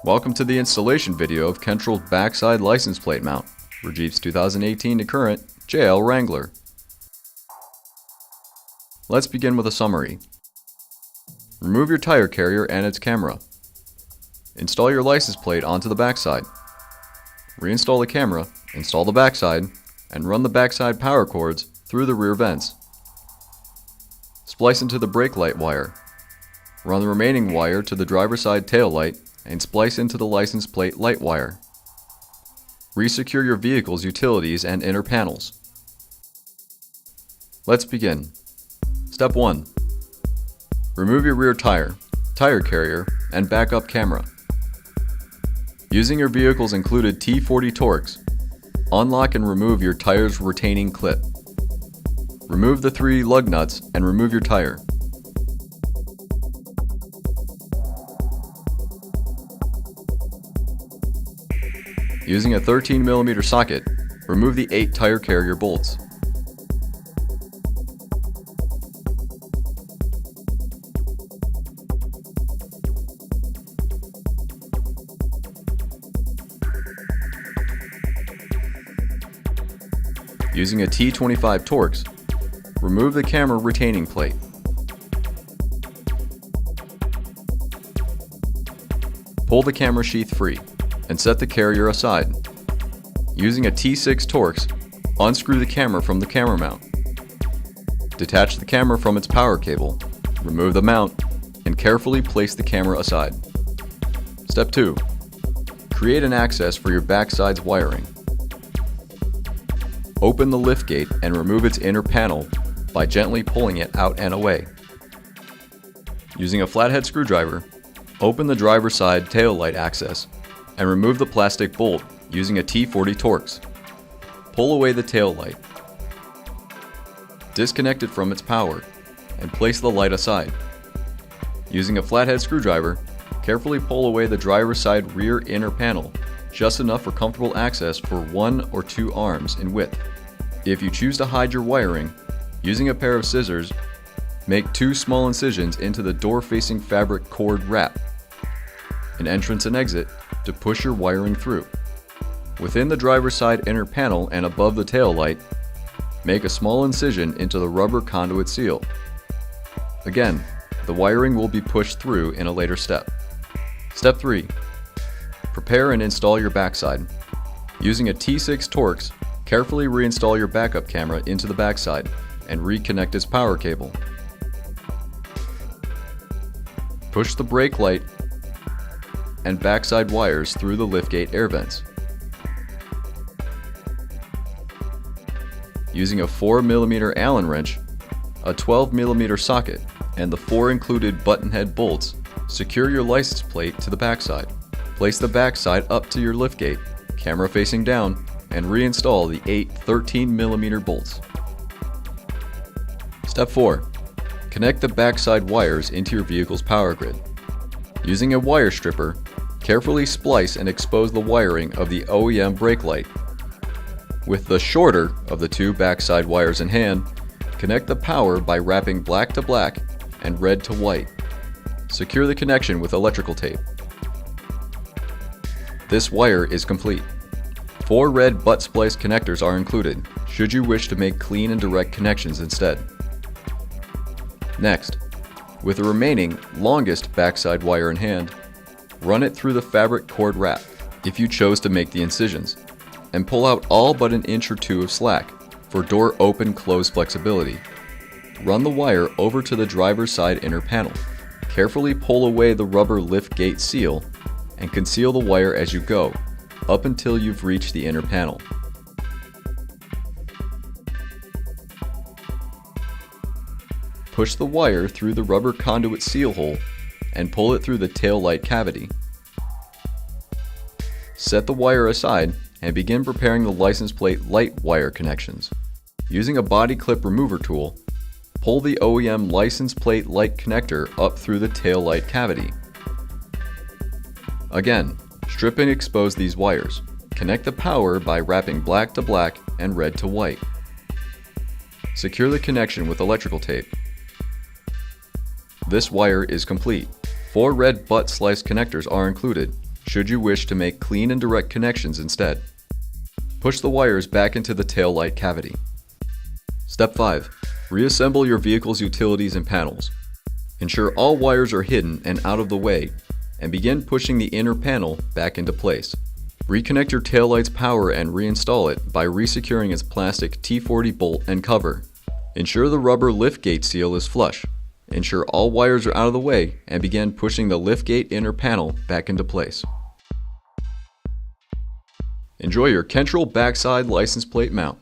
Welcome to the installation video of Kentrol's backside license plate mount for Jeep's 2018 to current JL Wrangler. Let's begin with a summary. Remove your tire carrier and its camera. Install your license plate onto the backside. Reinstall the camera, install the backside, and run the backside power cords through the rear vents. Splice into the brake light wire. Run the remaining wire to the driver's side tail light and splice into the license plate light wire. Resecure your vehicle's utilities and inner panels. Let's begin. Step 1. Remove your rear tire, tire carrier, and backup camera. Using your vehicle's included T40 Torx, unlock and remove your tire's retaining clip. Remove the 3 lug nuts and remove your tire. Using a 13mm socket, remove the 8 tire carrier bolts. Using a T25 Torx, remove the camera retaining plate. Pull the camera sheath free and set the carrier aside. Using a T6 Torx, unscrew the camera from the camera mount. Detach the camera from its power cable, remove the mount, and carefully place the camera aside. Step 2. Create an access for your backside's wiring. Open the liftgate and remove its inner panel by gently pulling it out and away. Using a flathead screwdriver, open the driver's side tail light access and remove the plastic bolt using a T40 Torx. Pull away the tail light. Disconnect it from its power and place the light aside. Using a flathead screwdriver, carefully pull away the driver's side rear inner panel, just enough for comfortable access for 1 or 2 arms in width. If you choose to hide your wiring, using a pair of scissors, make 2 small incisions into the door-facing fabric cord wrap, an entrance and exit to push your wiring through. Within the driver's side inner panel and above the tail light, make a small incision into the rubber conduit seal. Again, the wiring will be pushed through in a later step. Step 3. Prepare and install your backside. Using a T6 Torx, carefully reinstall your backup camera into the backside and reconnect its power cable. Push the brake light and backside wires through the liftgate air vents. Using a 4mm Allen wrench, a 12mm socket, and the 4 included button head bolts, secure your license plate to the backside. Place the backside up to your liftgate, camera facing down, and reinstall the 8 13mm bolts. Step 4. Connect the backside wires into your vehicle's power grid. Using a wire stripper, carefully splice and expose the wiring of the OEM brake light. With the shorter of the 2 backside wires in hand, connect the power by wrapping black to black and red to white. Secure the connection with electrical tape. This wire is complete. 4 red butt splice connectors are included, should you wish to make clean and direct connections instead. Next, with the remaining, longest backside wire in hand, run it through the fabric cord wrap, if you chose to make the incisions, and pull out all but an inch or 2 of slack for door open-close flexibility. Run the wire over to the driver's side inner panel. Carefully pull away the rubber lift gate seal and conceal the wire as you go, up until you've reached the inner panel. Push the wire through the rubber conduit seal hole and pull it through the tail light cavity. Set the wire aside and begin preparing the license plate light wire connections. Using a body clip remover tool, pull the OEM license plate light connector up through the tail light cavity. Again, strip and expose these wires. Connect the power by wrapping black to black and red to white. Secure the connection with electrical tape. This wire is complete. 4 red butt slice connectors are included, should you wish to make clean and direct connections instead. Push the wires back into the tail light cavity. Step 5. Reassemble your vehicle's utilities and panels. Ensure all wires are hidden and out of the way, and begin pushing the inner panel back into place. Reconnect your taillight's power and reinstall it by resecuring its plastic T40 bolt and cover. Ensure the rubber liftgate seal is flush. Ensure all wires are out of the way and begin pushing the liftgate inner panel back into place. Enjoy your Kentrol backside license plate mount.